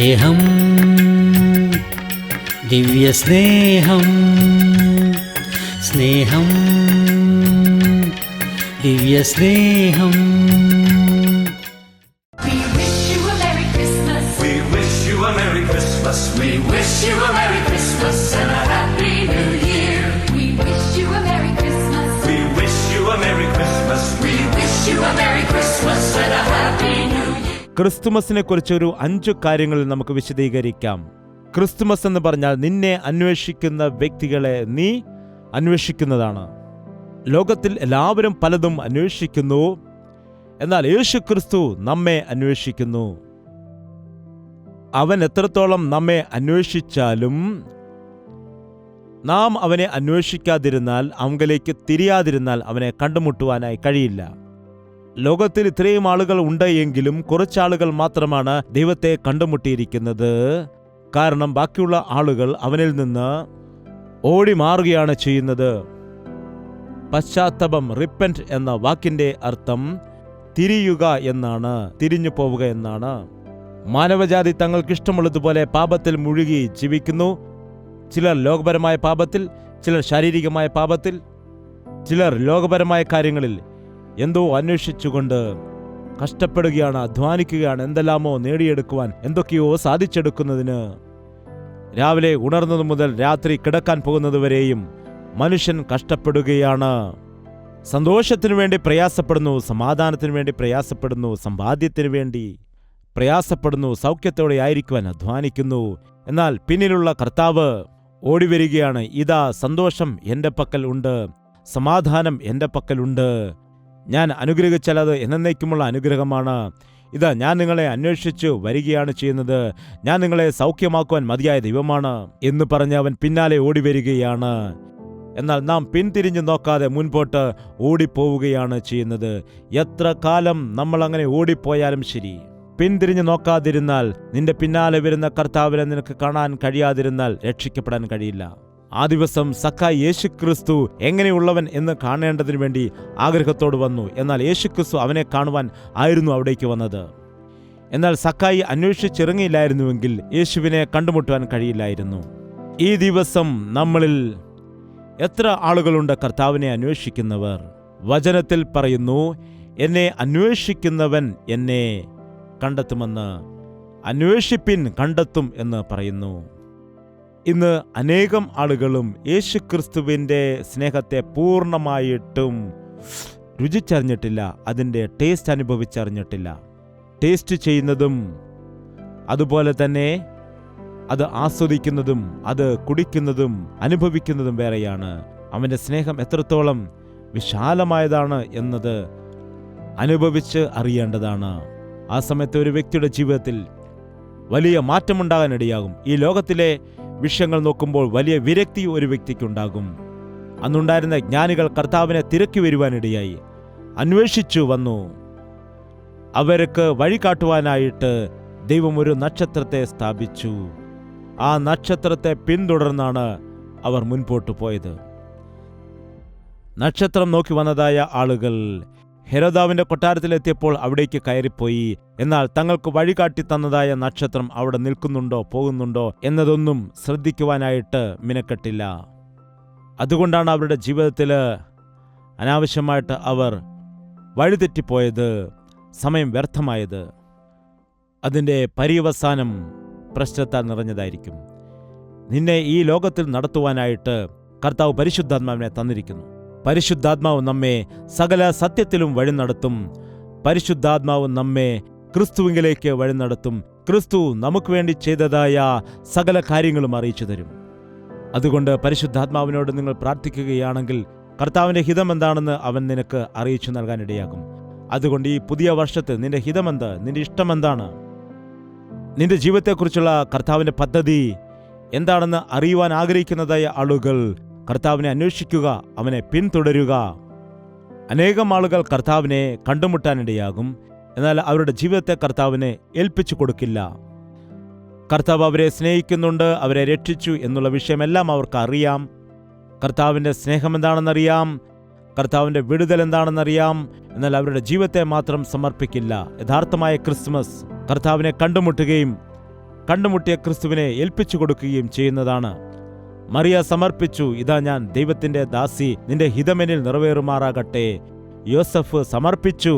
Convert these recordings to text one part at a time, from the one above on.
സ്നേഹം, ദിവ്യസ്നേഹം, സ്നേഹം, ദിവ്യസ്നേഹം. We wish you a Merry Christmas. We wish you a Merry Christmas. We wish you a Merry Christmas and a Happy New Year. We wish you a Merry Christmas. We wish you a Merry Christmas. We wish you a Merry Christmas and a Happy New Year. ക്രിസ്തുമസിനെ കുറിച്ചൊരു 5 കാര്യങ്ങൾ നമുക്ക് വിശദീകരിക്കാം. Christmas എന്ന് പറഞ്ഞാൽ നിന്നെ അന്വേഷിക്കുന്ന വ്യക്തികളെ നീ അന്വേഷിക്കുന്നതാണ്. ലോകത്തിൽ എല്ലാവരും പലതും അന്വേഷിക്കുന്നു, എന്നാൽ യേശുക്രിസ്തു നമ്മെ അന്വേഷിക്കുന്നു. അവൻ എത്രത്തോളം നമ്മെ അന്വേഷിച്ചാലും നാം അവനെ അന്വേഷിക്കാതിരുന്നാൽ, അവങ്കിലേക്ക് തിരിയാതിരുന്നാൽ അവനെ കണ്ടുമുട്ടുവാനായി കഴിയില്ല. ലോകത്തിൽ ഇത്രയും ആളുകൾ ഉണ്ട് എങ്കിലും കുറച്ചാളുകൾ മാത്രമാണ് ദൈവത്തെ കണ്ടുമുട്ടിയിരിക്കുന്നത്. കാരണം ബാക്കിയുള്ള ആളുകൾ അവനിൽ നിന്ന് ഓടി മാറുകയാണ് ചെയ്യുന്നത്. പശ്ചാത്തപം, റിപ്പന്റ് എന്ന വാക്കിന്റെ അർത്ഥം തിരിയുക എന്നാണ്, തിരിഞ്ഞു പോവുക എന്നാണ്. മാനവജാതി തങ്ങൾക്കിഷ്ടമുള്ളതുപോലെ പാപത്തിൽ മുഴുകി ജീവിക്കുന്നു. ചിലർ ലോകപരമായ പാപത്തിൽ, ചിലർ ശാരീരികമായ പാപത്തിൽ, ചിലർ ലോകപരമായ കാര്യങ്ങളിൽ എന്തോ അന്വേഷിച്ചുകൊണ്ട് കഷ്ടപ്പെടുകയാണ്, അധ്വാനിക്കുകയാണ്, എന്തെല്ലാമോ നേടിയെടുക്കുവാൻ, എന്തൊക്കെയോ സാധിച്ചെടുക്കുന്നതിന്. രാവിലെ ഉണർന്നതു മുതൽ രാത്രി കിടക്കാൻ പോകുന്നതുവരെയും മനുഷ്യൻ കഷ്ടപ്പെടുകയാണ്. സന്തോഷത്തിനു വേണ്ടി പ്രയാസപ്പെടുന്നു, സമാധാനത്തിനു വേണ്ടി പ്രയാസപ്പെടുന്നു, സമ്പാദ്യത്തിനു വേണ്ടി പ്രയാസപ്പെടുന്നു, സൗഖ്യത്തോടെ ആയിരിക്കുവാൻ അധ്വാനിക്കുന്നു. എന്നാൽ പിന്നിലുള്ള കർത്താവ് ഓടിവരികയാണ്. ഇതാ സന്തോഷം എൻ്റെ പക്കൽ ഉണ്ട്, സമാധാനം എൻ്റെ പക്കലുണ്ട്, ഞാൻ അനുഗ്രഹിച്ചാൽ അത് എന്നേക്കുമുള്ള അനുഗ്രഹമാണ്. ഇതാ ഞാൻ നിങ്ങളെ അന്വേഷിച്ചു വരികയാണ് ചെയ്യുന്നത്, ഞാൻ നിങ്ങളെ സൗഖ്യമാക്കുവാൻ മതിയായ ദൈവമാണ് എന്ന് പറഞ്ഞ് അവൻ പിന്നാലെ ഓടിവരികയാണ്. എന്നാൽ നാം പിന്തിരിഞ്ഞു നോക്കാതെ മുൻപോട്ട് ഓടിപ്പോവുകയാണ് ചെയ്യുന്നത്. എത്ര കാലം നമ്മൾ അങ്ങനെ ഓടിപ്പോയാലും ശരി, പിന്തിരിഞ്ഞു നോക്കാതിരുന്നാൽ, നിന്റെ പിന്നാലെ വരുന്ന കർത്താവിനെ നിനക്ക് കാണാൻ കഴിയാതിരുന്നാൽ രക്ഷിക്കപ്പെടാൻ കഴിയില്ല. ആ ദിവസം സക്കായി യേശുക്രിസ്തു എങ്ങനെയുള്ളവൻ എന്ന് കാണേണ്ടതിനു വേണ്ടി ആഗ്രഹത്തോട് വന്നു. എന്നാൽ യേശുക്രിസ്തു അവനെ കാണുവാൻ ആയിരുന്നു അവിടേക്ക് വന്നത്. എന്നാൽ സക്കായി അന്വേഷിച്ചിറങ്ങിയില്ലായിരുന്നുവെങ്കിൽ യേശുവിനെ കണ്ടുമുട്ടുവാൻ കഴിയില്ലായിരുന്നു. ഈ ദിവസം നമ്മളിൽ എത്ര ആളുകളുണ്ട് കർത്താവിനെ അന്വേഷിക്കുന്നവർ? വചനത്തിൽ പറയുന്നു, എന്നെ അന്വേഷിക്കുന്നവൻ എന്നെ കണ്ടെത്തുമെന്ന്. അന്വേഷിപ്പിൻ കണ്ടെത്തും എന്ന് പറയുന്നു. ഇന്ന് അനേകം ആളുകളും യേശുക്രിസ്തുവിൻ്റെ സ്നേഹത്തെ പൂർണ്ണമായിട്ടും രുചിച്ചറിഞ്ഞിട്ടില്ല, അതിൻ്റെ ടേസ്റ്റ് അനുഭവിച്ചറിഞ്ഞിട്ടില്ല. ടേസ്റ്റ് ചെയ്യുന്നതും അതുപോലെ തന്നെ അത് ആസ്വദിക്കുന്നതും അത് കുടിക്കുന്നതും അനുഭവിക്കുന്നതും വേറെയാണ്. അവൻ്റെ സ്നേഹം എത്രത്തോളം വിശാലമായതാണ് എന്നത് അനുഭവിച്ച് അറിയേണ്ടതാണ്. ആ സമയത്ത് ഒരു വ്യക്തിയുടെ ജീവിതത്തിൽ വലിയ മാറ്റമുണ്ടാകാനിടയാകും. ഈ ലോകത്തിലെ വിഷയങ്ങൾ നോക്കുമ്പോൾ വലിയ വിരക്തി ഒരു വ്യക്തിക്കുണ്ടാകും. അന്നുണ്ടായിരുന്ന ജ്ഞാനികൾ കർത്താവിനെ തിരക്കി വരുവാനിടയായി, അന്വേഷിച്ചു വന്നു. അവർക്ക് വഴി കാട്ടുവാനായിട്ട് ദൈവം ഒരു നക്ഷത്രത്തെ സ്ഥാപിച്ചു. ആ നക്ഷത്രത്തെ പിന്തുടർന്നാണ് അവർ മുൻപോട്ട് പോയത്. നക്ഷത്രം നോക്കി വന്നതായ ആളുകൾ ഹെരോദാവിന്റെ കൊട്ടാരത്തിലെത്തിയപ്പോൾ അവിടേക്ക് കയറിപ്പോയി. എന്നാൽ തങ്ങൾക്ക് വഴികാട്ടി തന്നതായ നക്ഷത്രം അവിടെ നിൽക്കുന്നുണ്ടോ പോകുന്നുണ്ടോ എന്നതൊന്നും ശ്രദ്ധിക്കുവാനായിട്ട് മിനക്കെട്ടില്ല. അതുകൊണ്ടാണ് അവരുടെ ജീവിതത്തിൽ അനാവശ്യമായിട്ട് അവർ വഴിതെറ്റിപ്പോയത്, സമയം വ്യർത്ഥമായത്. അതിൻ്റെ പര്യവസാനം പ്രശ്നത്താൽ നിറഞ്ഞതായിരിക്കും. നിന്നെ ഈ ലോകത്തിൽ നടത്തുവാനായിട്ട് കർത്താവ് പരിശുദ്ധാത്മാവിനെ തന്നിരിക്കുന്നു. പരിശുദ്ധാത്മാവ് നമ്മെ സകല സത്യത്തിലും വഴി നടത്തും. പരിശുദ്ധാത്മാവ് നമ്മെ ക്രിസ്തുവിലേക്ക് വഴി നടത്തും. ക്രിസ്തു നമുക്ക് വേണ്ടി ചെയ്തതായ സകല കാര്യങ്ങളും അറിയിച്ചു തരും. അതുകൊണ്ട് പരിശുദ്ധാത്മാവിനോട് നിങ്ങൾ പ്രാർത്ഥിക്കുകയാണെങ്കിൽ കർത്താവിൻ്റെ ഹിതം എന്താണെന്ന് അവൻ നിനക്ക് അറിയിച്ചു നൽകാനിടയാകും. അതുകൊണ്ട് ഈ പുതിയ വർഷത്തിൽ നിന്റെ ഹിതമെന്ത്, നിന്റെ ഇഷ്ടമെന്താണ്, നിന്റെ ജീവിതത്തെക്കുറിച്ചുള്ള കർത്താവിൻ്റെ പദ്ധതി എന്താണെന്ന് അറിയുവാൻ ആഗ്രഹിക്കുന്നതായ ആളുകൾ കർത്താവിനെ അന്വേഷിക്കുക, അവനെ പിന്തുടരുക. അനേകം ആളുകൾ കർത്താവിനെ കണ്ടുമുട്ടാനിടയാകും, എന്നാൽ അവരുടെ ജീവിതത്തെ കർത്താവിനെ ഏൽപ്പിച്ചു കൊടുക്കില്ല. കർത്താവ് അവരെ സ്നേഹിക്കുന്നുണ്ട്, അവരെ രക്ഷിച്ചു എന്നുള്ള വിഷയമെല്ലാം അവർക്ക് അറിയാം. കർത്താവിൻ്റെ സ്നേഹം എന്താണെന്നറിയാം, കർത്താവിൻ്റെ വിടുതൽ എന്താണെന്നറിയാം. എന്നാൽ അവരുടെ ജീവിതത്തെ മാത്രം സമർപ്പിക്കില്ല. യഥാർത്ഥമായ ക്രിസ്മസ് കർത്താവിനെ കണ്ടുമുട്ടുകയും കണ്ടുമുട്ടിയ ക്രിസ്തുവിനെ ഏൽപ്പിച്ചു കൊടുക്കുകയും ചെയ്യുന്നതാണ്. മറിയ സമർപ്പിച്ചു, ഇതാ ഞാൻ ദൈവത്തിന്റെ ദാസി, നിന്റെ ഹിതമെന്നിൽ നിറവേറുമാറാകട്ടെ. യോസഫ് സമർപ്പിച്ചു.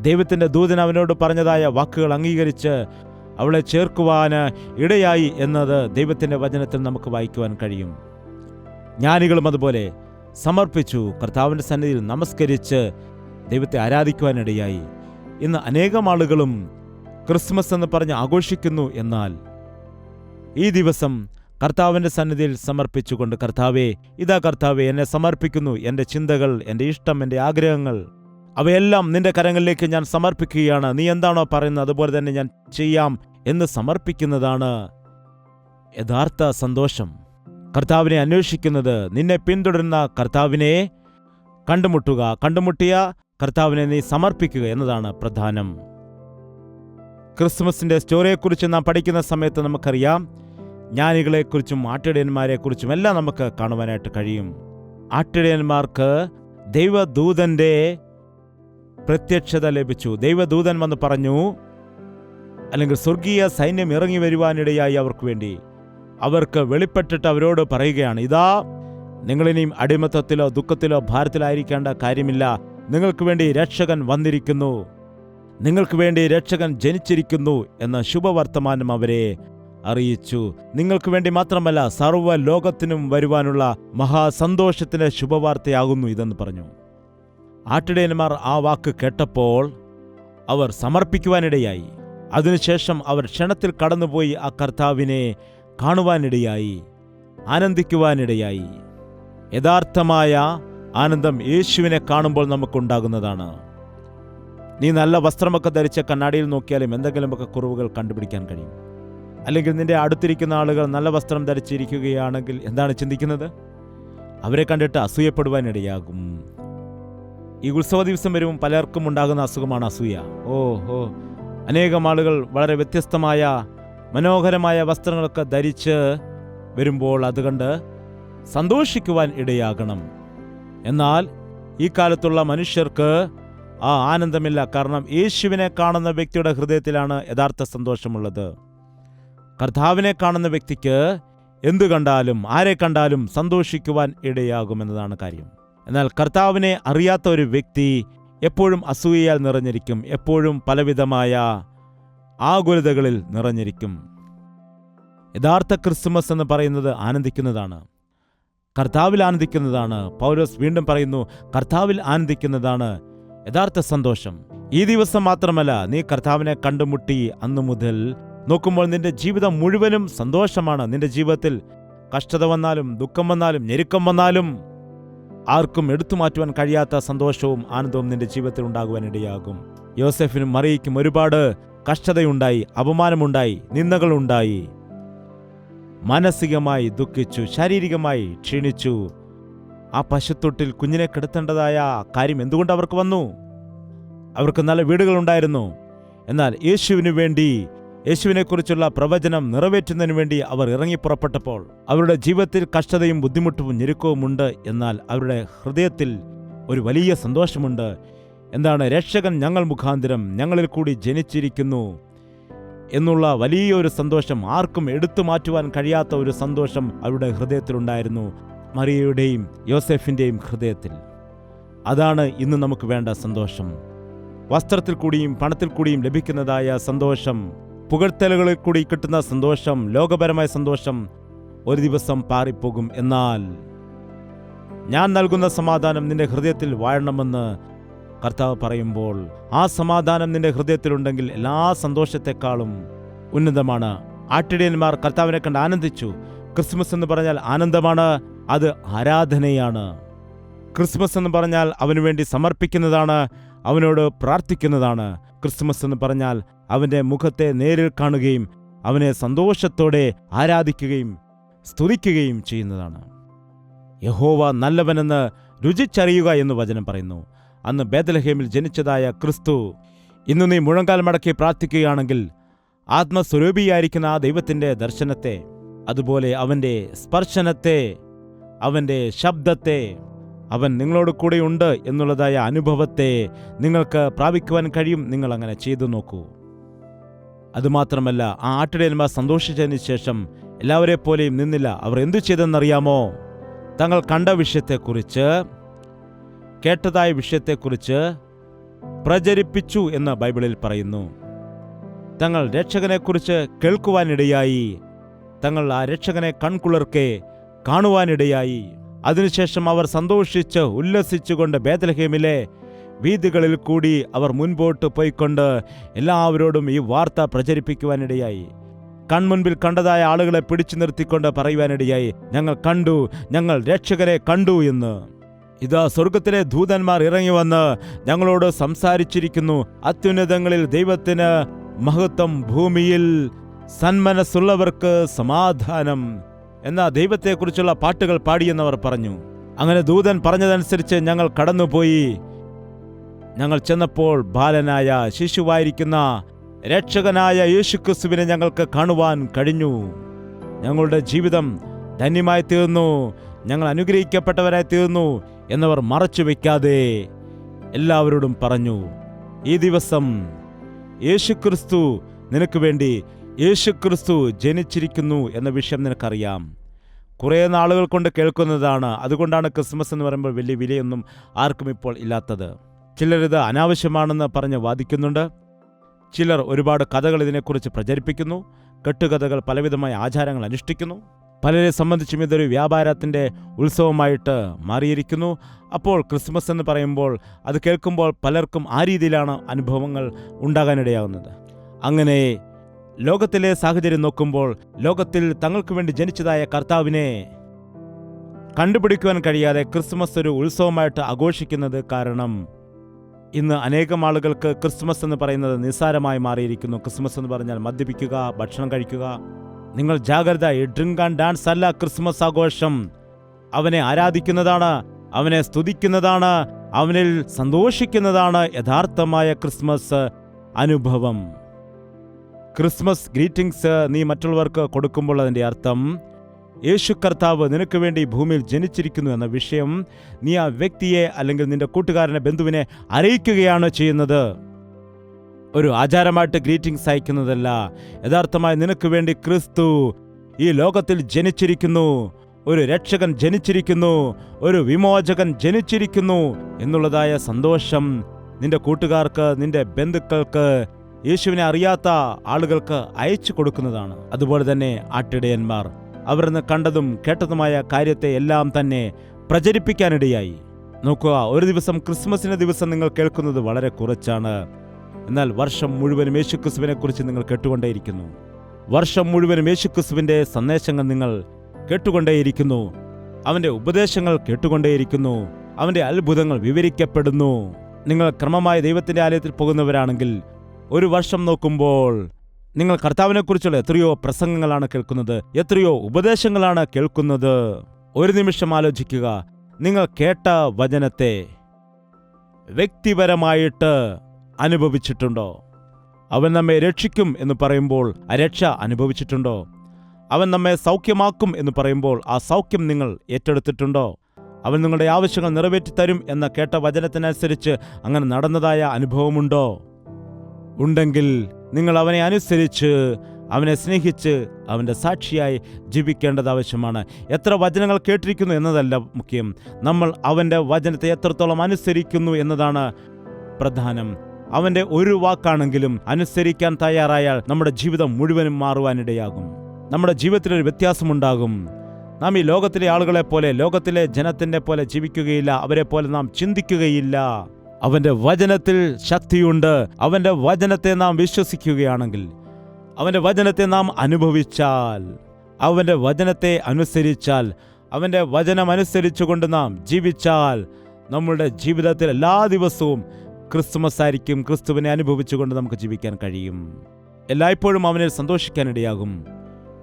ദൈവത്തിന്റെ ദൂതൻ അവനോട് പറഞ്ഞതായ വാക്കുകൾ അംഗീകരിച്ച് അവളെ ചേർക്കുവാന് ഇടയായി എന്നത് ദൈവത്തിന്റെ വചനത്തിൽ നമുക്ക് വായിക്കുവാൻ കഴിയും. ജ്ഞാനികളും അതുപോലെ സമർപ്പിച്ചു, കർത്താവിന്റെ സന്നിധിയിൽ നമസ്കരിച്ച് ദൈവത്തെ ആരാധിക്കുവാനിടയായി. ഇന്ന് അനേകം ആളുകളും ക്രിസ്മസ് എന്ന് പറഞ്ഞ് ആഘോഷിക്കുന്നു. എന്നാൽ ഈ ദിവസം കർത്താവിൻ്റെ സന്നിധിയിൽ സമർപ്പിച്ചുകൊണ്ട്, കർത്താവേ, ഇതാ കർത്താവേ, എന്നെ സമർപ്പിക്കുന്നു, എൻ്റെ ചിന്തകൾ, എൻ്റെ ഇഷ്ടം, എൻ്റെ ആഗ്രഹങ്ങൾ, അവയെല്ലാം നിന്റെ കരങ്ങളിലേക്ക് ഞാൻ സമർപ്പിക്കുകയാണ്. നീ എന്താണോ പറയുന്നത് അതുപോലെ തന്നെ ഞാൻ ചെയ്യാം എന്ന് സമർപ്പിക്കുന്നതാണ് യഥാർത്ഥ സന്തോഷം. കർത്താവിനെ അന്വേഷിക്കുന്നത്, നിന്നെ പിന്തുടരുന്ന കർത്താവിനെ കണ്ടുമുട്ടുക, കണ്ടുമുട്ടിയ കർത്താവിനെ നീ സമർപ്പിക്കുക എന്നതാണ് പ്രധാനം. ക്രിസ്മസിന്റെ സ്റ്റോറിയെക്കുറിച്ച് നാം പഠിക്കുന്ന സമയത്ത് നമുക്കറിയാം, ജ്ഞാനികളെക്കുറിച്ചും ആട്ടിടയന്മാരെക്കുറിച്ചും എല്ലാം നമുക്ക് കാണുവാനായിട്ട് കഴിയും. ആട്ടിടയന്മാർക്ക് ദൈവദൂതന്റെ പ്രത്യക്ഷത ലഭിച്ചു. ദൈവദൂതൻ വന്ന് പറഞ്ഞു, അല്ലെങ്കിൽ സ്വർഗീയ സൈന്യം ഇറങ്ങി വരുവാനിടയായി അവർക്ക് വേണ്ടി. അവർക്ക് വെളിപ്പെട്ടിട്ട് അവരോട് പറയുകയാണ്, ഇതാ നിങ്ങളിനിയും അടിമത്തത്തിലോ ദുഃഖത്തിലോ ഭാരത്തിലായിരിക്കേണ്ട കാര്യമില്ല. നിങ്ങൾക്ക് വേണ്ടി രക്ഷകൻ വന്നിരിക്കുന്നു, നിങ്ങൾക്ക് വേണ്ടി രക്ഷകൻ ജനിച്ചിരിക്കുന്നു എന്ന ശുഭവർത്തമാനം അവരെ അറിയിച്ചു. നിങ്ങൾക്ക് വേണ്ടി മാത്രമല്ല, സർവ്വ ലോകത്തിനും വരുവാനുള്ള മഹാസന്തോഷത്തിന്റെ ശുഭവാർത്തയാകുന്നു ഇതെന്ന് പറഞ്ഞു. ആട്ടിടയന്മാർ ആ വാക്ക് കേട്ടപ്പോൾ അവർ സമർപ്പിക്കുവാനിടയായി. അതിനുശേഷം അവർ ക്ഷണത്തിൽ കടന്നുപോയി ആ കർത്താവിനെ കാണുവാനിടയായി, ആനന്ദിക്കുവാനിടയായി. യഥാർത്ഥമായ ആനന്ദം യേശുവിനെ കാണുമ്പോൾ നമുക്കുണ്ടാകുന്നതാണ്. നീ നല്ല വസ്ത്രമൊക്കെ ധരിച്ച കണ്ണാടിയിൽ നോക്കിയാലും എന്തെങ്കിലുമൊക്കെ കുറവുകൾ കണ്ടുപിടിക്കാൻ കഴിയും. അല്ലെങ്കിൽ നിന്റെ അടുത്തിരിക്കുന്ന ആളുകൾ നല്ല വസ്ത്രം ധരിച്ചിരിക്കുകയാണെങ്കിൽ എന്താണ് ചിന്തിക്കുന്നത്? അവരെ കണ്ടിട്ട് അസൂയപ്പെടുവാനിടയാകും. ഈ ഉത്സവ ദിവസം വരുമ്പോൾ പലർക്കും ഉണ്ടാകുന്ന അസുഖമാണ് അസൂയ. അനേകം ആളുകൾ വളരെ വ്യത്യസ്തമായ മനോഹരമായ വസ്ത്രങ്ങളൊക്കെ ധരിച്ച് വരുമ്പോൾ അതുകണ്ട് സന്തോഷിക്കുവാൻ ഇടയാകണം. എന്നാൽ ഈ കാലത്തുള്ള മനുഷ്യർക്ക് ആ ആനന്ദമില്ല. കാരണം യേശുവിനെ കാണുന്ന വ്യക്തിയുടെ ഹൃദയത്തിലാണ് യഥാർത്ഥ സന്തോഷമുള്ളത്. കർത്താവിനെ കാണുന്ന വ്യക്തിക്ക് എന്തു കണ്ടാലും ആരെ കണ്ടാലും സന്തോഷിക്കുവാൻ ഇടയാകുമെന്നതാണ് കാര്യം. എന്നാൽ കർത്താവിനെ അറിയാത്ത ഒരു വ്യക്തി എപ്പോഴും അസൂയയാൽ നിറഞ്ഞിരിക്കും, എപ്പോഴും പലവിധമായ ആകുലതകളിൽ നിറഞ്ഞിരിക്കും. യഥാർത്ഥ ക്രിസ്മസ് എന്ന് പറയുന്നത് ആനന്ദിക്കുന്നതാണ്, കർത്താവിൽ ആനന്ദിക്കുന്നതാണ്. പൗലോസ് വീണ്ടും പറയുന്നു, കർത്താവിൽ ആനന്ദിക്കുന്നതാണ് യഥാർത്ഥ സന്തോഷം. ഈ ദിവസം മാത്രമല്ല, നീ കർത്താവിനെ കണ്ടുമുട്ടി അന്നു മുതൽ നോക്കുമ്പോൾ നിന്റെ ജീവിതം മുഴുവനും സന്തോഷമാണ്. നിന്റെ ജീവിതത്തിൽ കഷ്ടത വന്നാലും ദുഃഖം വന്നാലും ഞെരുക്കം വന്നാലും ആർക്കും എടുത്തു മാറ്റുവാൻ കഴിയാത്ത സന്തോഷവും ആനന്ദവും നിന്റെ ജീവിതത്തിൽ ഉണ്ടാകുവാനിടയാകും. യോസെഫിനും മറിയയ്ക്കും ഒരുപാട് കഷ്ടതയുണ്ടായി, അപമാനമുണ്ടായി, നിന്ദകളുണ്ടായി. മാനസികമായി ദുഃഖിച്ചു, ശാരീരികമായി ക്ഷീണിച്ചു. ആ പശുത്തൊട്ടിൽ കുഞ്ഞിനെ കിടത്തേണ്ടതായ കാര്യം എന്തുകൊണ്ട് അവർക്ക് വന്നു? അവർക്ക് നല്ല വീടുകളുണ്ടായിരുന്നു. എന്നാൽ യേശുവിനു വേണ്ടി, യേശുവിനെക്കുറിച്ചുള്ള പ്രവചനം നിറവേറ്റുന്നതിനു വേണ്ടി അവർ ഇറങ്ങിപ്പുറപ്പെട്ടപ്പോൾ അവരുടെ ജീവിതത്തിൽ കഷ്ടതയും ബുദ്ധിമുട്ടും ഞെരുക്കവും ഉണ്ട്. എന്നാൽ അവരുടെ ഹൃദയത്തിൽ ഒരു വലിയ സന്തോഷമുണ്ട്. എന്താണ്? രക്ഷകൻ ഞങ്ങൾ മുഖാന്തരം ഞങ്ങളിൽ കൂടി ജനിച്ചിരിക്കുന്നു എന്നുള്ള വലിയൊരു സന്തോഷം, ആർക്കും എടുത്തു മാറ്റുവാൻ കഴിയാത്ത ഒരു സന്തോഷം അവരുടെ ഹൃദയത്തിലുണ്ടായിരുന്നു, മറിയയുടെയും യോസെഫിൻ്റെയും ഹൃദയത്തിൽ. അതാണ് ഇന്ന് നമുക്ക് വേണ്ട സന്തോഷം. വസ്ത്രത്തിൽ കൂടിയും പണത്തിൽ കൂടിയും ലഭിക്കുന്നതായ സന്തോഷം, പുകഴ്ത്തലുകളിൽ കൂടി കിട്ടുന്ന സന്തോഷം, ലോകപരമായ സന്തോഷം ഒരു ദിവസം പാറിപ്പോകും. എന്നാൽ ഞാൻ നൽകുന്ന സമാധാനം നിന്റെ ഹൃദയത്തിൽ വാഴണമെന്ന് കർത്താവ് പറയുമ്പോൾ, ആ സമാധാനം നിന്റെ ഹൃദയത്തിലുണ്ടെങ്കിൽ എല്ലാ സന്തോഷത്തെക്കാളും ഉന്നതമാണ്. ആട്ടിടയന്മാർ കർത്താവിനെ കണ്ട് ആനന്ദിച്ചു. ക്രിസ്മസ് എന്ന് പറഞ്ഞാൽ ആനന്ദമാണ്, അത് ആരാധനയാണ്. ക്രിസ്മസ് എന്ന് പറഞ്ഞാൽ അവനു വേണ്ടി സമർപ്പിക്കുന്നതാണ്, അവനോട് പ്രാർത്ഥിക്കുന്നതാണ്. ക്രിസ്മസ് എന്ന് പറഞ്ഞാൽ അവൻ്റെ മുഖത്തെ നേരിൽ കാണുകയും അവനെ സന്തോഷത്തോടെ ആരാധിക്കുകയും സ്തുതിക്കുകയും ചെയ്യുന്നതാണ്. യഹോവ നല്ലവനെന്ന് രുചിച്ചറിയുക എന്ന് വചനം പറയുന്നു. അന്ന് ബേത്ലഹേമിൽ ജനിച്ചതായ ക്രിസ്തു ഇന്ന് നീ മുഴങ്കാൽ മടക്കി പ്രാർത്ഥിക്കുകയാണെങ്കിൽ ആത്മസ്വരൂപിയായിരിക്കുന്ന ആ ദൈവത്തിൻ്റെ ദർശനത്തെ, അതുപോലെ അവൻ്റെ സ്പർശനത്തെ, അവൻ്റെ ശബ്ദത്തെ, അവൻ നിങ്ങളോട് കൂടെയുണ്ട് എന്നുള്ളതായ അനുഭവത്തെ നിങ്ങൾക്ക് പ്രാപിക്കുവാൻ കഴിയും. നിങ്ങൾ അങ്ങനെ ചെയ്തു നോക്കൂ. അതുമാത്രമല്ല, ആ ആട്ടിടയന്മാർ സന്തോഷിച്ചതിന് ശേഷം എല്ലാവരെ പോലെയും നിന്നില്ല. അവർ എന്തു ചെയ്തെന്നറിയാമോ? തങ്ങൾ കണ്ട വിഷയത്തെക്കുറിച്ച്, കേട്ടതായ വിഷയത്തെക്കുറിച്ച് പ്രചരിപ്പിച്ചു എന്ന് ബൈബിളിൽ പറയുന്നു. തങ്ങൾ രക്ഷകനെക്കുറിച്ച് കേൾക്കുവാനിടയായി, തങ്ങൾ ആ രക്ഷകനെ കൺകുളിർക്കെ കാണുവാനിടയായി. അതിനുശേഷം അവർ സന്തോഷിച്ച് ഉല്ലസിച്ചുകൊണ്ട് ബേത്ലഹേമിലെ വീഥികളിൽ കൂടി അവർ മുൻപോട്ട് പോയിക്കൊണ്ട് എല്ലാവരോടും ഈ വാർത്ത പ്രചരിപ്പിക്കുവാനിടയായി. കൺമുൻപിൽ കണ്ടതായ ആളുകളെ പിടിച്ചു നിർത്തിക്കൊണ്ട് പറയുവാനിടയായി, ഞങ്ങൾ കണ്ടു, ഞങ്ങൾ രക്ഷകനെ കണ്ടു എന്ന്. ഇതാ സ്വർഗത്തിലെ ദൂതന്മാർ ഇറങ്ങി വന്ന് ഞങ്ങളോട് സംസാരിച്ചിരിക്കുന്നു. അത്യുന്നതങ്ങളിൽ ദൈവത്തിന് മഹത്വം, ഭൂമിയിൽ സന്മനസ്സുള്ളവർക്ക് സമാധാനം എന്ന ദൈവത്തെക്കുറിച്ചുള്ള പാട്ടുകൾ പാടിയെന്നവർ പറഞ്ഞു. അങ്ങനെ ദൂതൻ പറഞ്ഞതനുസരിച്ച് ഞങ്ങൾ കടന്നുപോയി. ഞങ്ങൾ ചെന്നപ്പോൾ ബാലനായ ശിശുവായിരിക്കുന്ന രക്ഷകനായ യേശുക്രിസ്തുവിനെ ഞങ്ങൾക്ക് കാണുവാൻ കഴിഞ്ഞു. ഞങ്ങളുടെ ജീവിതം ധന്യമായി തീർന്നു, ഞങ്ങൾ അനുഗ്രഹിക്കപ്പെട്ടവരായി തീർന്നു എന്നവർ മറച്ചു വയ്ക്കാതെ എല്ലാവരോടും പറഞ്ഞു. ഈ ദിവസം യേശുക്രിസ്തു നിനക്ക് വേണ്ടി, യേശുക്രിസ്തു ജനിച്ചിരിക്കുന്നു എന്ന വിഷയം നിനക്കറിയാം. കുറേ നാളുകൾ കൊണ്ട് കേൾക്കുന്നതാണ്. അതുകൊണ്ടാണ് ക്രിസ്മസ് എന്ന് പറയുമ്പോൾ വലിയ വിലയൊന്നും ആർക്കും ഇപ്പോൾ ഇല്ലാത്തത്. ചിലരിത് അനാവശ്യമാണെന്ന് പറഞ്ഞ് വാദിക്കുന്നുണ്ട്. ചിലർ ഒരുപാട് കഥകൾ ഇതിനെക്കുറിച്ച് പ്രചരിപ്പിക്കുന്നു. കെട്ടുകഥകൾ, പലവിധമായ ആചാരങ്ങൾ അനുഷ്ഠിക്കുന്നു. പലരെ സംബന്ധിച്ചും ഇതൊരു വ്യാപാരത്തിൻ്റെ ഉത്സവമായിട്ട് മാറിയിരിക്കുന്നു. അപ്പോൾ ക്രിസ്മസ് എന്ന് പറയുമ്പോൾ, അത് കേൾക്കുമ്പോൾ പലർക്കും ആ രീതിയിലാണ് അനുഭവങ്ങൾ ഉണ്ടാകാനിടയാകുന്നത്. അങ്ങനെ ലോകത്തിലെ സാഹചര്യം നോക്കുമ്പോൾ, ലോകത്തിൽ തങ്ങൾക്ക് വേണ്ടി ജനിച്ചതായ കർത്താവിനെ കണ്ടുപിടിക്കുവാൻ കഴിയാതെ ക്രിസ്മസ് ഒരു ഉത്സവമായിട്ട് ആഘോഷിക്കുന്നത് കാരണം ഇന്ന് അനേകം ആളുകൾക്ക് ക്രിസ്മസ് എന്ന് പറയുന്നത് നിസ്സാരമായി മാറിയിരിക്കുന്നു. ക്രിസ്മസ് എന്ന് പറഞ്ഞാൽ മദ്യപിക്കുക, ഭക്ഷണം കഴിക്കുക. നിങ്ങൾ ജാഗ്രത, ഈ ഡ്രിങ്ക് ആൻഡ് ഡാൻസ് അല്ല ക്രിസ്മസ് ആഘോഷം. അവനെ ആരാധിക്കുന്നതാണ്, അവനെ സ്തുതിക്കുന്നതാണ്, അവനിൽ സന്തോഷിക്കുന്നതാണ് യഥാർത്ഥമായ ക്രിസ്മസ് അനുഭവം. ക്രിസ്മസ് ഗ്രീറ്റിംഗ്സ് നീ മറ്റുള്ളവർക്ക് കൊടുക്കുമ്പോൾ അതിൻ്റെ അർത്ഥം യേശു കർത്താവ് നിനക്ക് വേണ്ടി ഭൂമിയിൽ ജനിച്ചിരിക്കുന്നു എന്ന വിഷയം നീ ആ വ്യക്തിയെ അല്ലെങ്കിൽ നിന്റെ കൂട്ടുകാരനെ, ബന്ധുവിനെ അറിയിക്കുകയാണ് ചെയ്യുന്നത്. ഒരു ആചാരമായിട്ട് ഗ്രീറ്റിംഗ്സ് അയക്കുന്നതല്ല. യഥാർത്ഥമായി നിനക്ക് വേണ്ടി ക്രിസ്തു ഈ ലോകത്തിൽ ജനിച്ചിരിക്കുന്നു, ഒരു രക്ഷകൻ ജനിച്ചിരിക്കുന്നു, ഒരു വിമോചകൻ ജനിച്ചിരിക്കുന്നു എന്നുള്ളതായ സന്തോഷം നിന്റെ കൂട്ടുകാർക്ക്, നിന്റെ ബന്ധുക്കൾക്ക്, യേശുവിനെ അറിയാത്ത ആളുകൾക്ക് അയച്ചു കൊടുക്കുന്നതാണ്. അതുപോലെ തന്നെ ആട്ടിടയന്മാർ അവർന്ന് കണ്ടതും കേട്ടതുമായ കാര്യത്തെ എല്ലാം തന്നെ പ്രചരിപ്പിക്കാനിടയായി. നോക്കുക, ഒരു ദിവസം, ക്രിസ്മസിന്റെ ദിവസം നിങ്ങൾ കേൾക്കുന്നത് വളരെ കുറച്ചാണ്. എന്നാൽ വർഷം മുഴുവനും യേശുക്രിസ്തുവിനെ കുറിച്ച് നിങ്ങൾ കേട്ടുകൊണ്ടേയിരിക്കുന്നു. വർഷം മുഴുവനും യേശുക്രിസ്തുവിന്റെ സന്ദേശങ്ങൾ നിങ്ങൾ കേട്ടുകൊണ്ടേയിരിക്കുന്നു. അവന്റെ ഉപദേശങ്ങൾ കേട്ടുകൊണ്ടേയിരിക്കുന്നു. അവന്റെ അത്ഭുതങ്ങൾ വിവരിക്കപ്പെടുന്നു. നിങ്ങൾ ക്രമമായ ദൈവത്തിന്റെ ആലയത്തിൽ പോകുന്നവരാണെങ്കിൽ ഒരു വർഷം നോക്കുമ്പോൾ നിങ്ങൾ കർത്താവിനെക്കുറിച്ചുള്ള എത്രയോ പ്രസംഗങ്ങളാണ് കേൾക്കുന്നത്, എത്രയോ ഉപദേശങ്ങളാണ് കേൾക്കുന്നത്. ഒരു നിമിഷം ആലോചിക്കുക, നിങ്ങൾ കേട്ട വചനത്തെ വ്യക്തിപരമായിട്ട് അനുഭവിച്ചിട്ടുണ്ടോ? അവൻ നമ്മെ രക്ഷിക്കും എന്ന് പറയുമ്പോൾ ആ രക്ഷ അനുഭവിച്ചിട്ടുണ്ടോ? അവൻ നമ്മെ സൗഖ്യമാക്കും എന്ന് പറയുമ്പോൾ ആ സൗഖ്യം നിങ്ങൾ ഏറ്റെടുത്തിട്ടുണ്ടോ? അവൻ നിങ്ങളുടെ ആവശ്യങ്ങൾ നിറവേറ്റിത്തരും എന്ന കേട്ട വചനത്തിനനുസരിച്ച് അങ്ങനെ നടന്നതായ അനുഭവമുണ്ടോ? ഉണ്ടെങ്കിൽ നിങ്ങൾ അവനെ അനുസരിച്ച്, അവനെ സ്നേഹിച്ച്, അവൻ്റെ സാക്ഷിയായി ജീവിക്കേണ്ടത് ആവശ്യമാണ്. എത്ര വചനങ്ങൾ കേട്ടിരിക്കുന്നു എന്നതല്ല മുഖ്യം, നമ്മൾ അവൻ്റെ വചനത്തെ എത്രത്തോളം അനുസരിക്കുന്നു എന്നതാണ് പ്രധാനം. അവൻ്റെ ഒരു വാക്കാണെങ്കിലും അനുസരിക്കാൻ തയ്യാറായാൽ നമ്മുടെ ജീവിതം മുഴുവനും മാറുവാനിടയാകും. നമ്മുടെ ജീവിതത്തിലൊരു വ്യത്യാസമുണ്ടാകും. നാം ഈ ലോകത്തിലെ ആളുകളെ പോലെ, ലോകത്തിലെ ജനത്തിൻ്റെ പോലെ ജീവിക്കുകയില്ല. അവരെ പോലെ നാം ചിന്തിക്കുകയില്ല. അവൻ്റെ വചനത്തിൽ ശക്തിയുണ്ട്. അവൻ്റെ വചനത്തെ നാം വിശ്വസിക്കുകയാണെങ്കിൽ, അവൻ്റെ വചനത്തെ നാം അനുഭവിച്ചാൽ, അവൻ്റെ വചനത്തെ അനുസരിച്ചാൽ, അവൻ്റെ വചനം അനുസരിച്ചുകൊണ്ട് നാം ജീവിച്ചാൽ, നമ്മളുടെ ജീവിതത്തിൽ എല്ലാ ദിവസവും ക്രിസ്മസ് ആയിരിക്കും. ക്രിസ്തുവിനെ അനുഭവിച്ചുകൊണ്ട് നമുക്ക് ജീവിക്കാൻ കഴിയും. എല്ലായ്പ്പോഴും അവനിൽ സന്തോഷിക്കാനിടയാകും.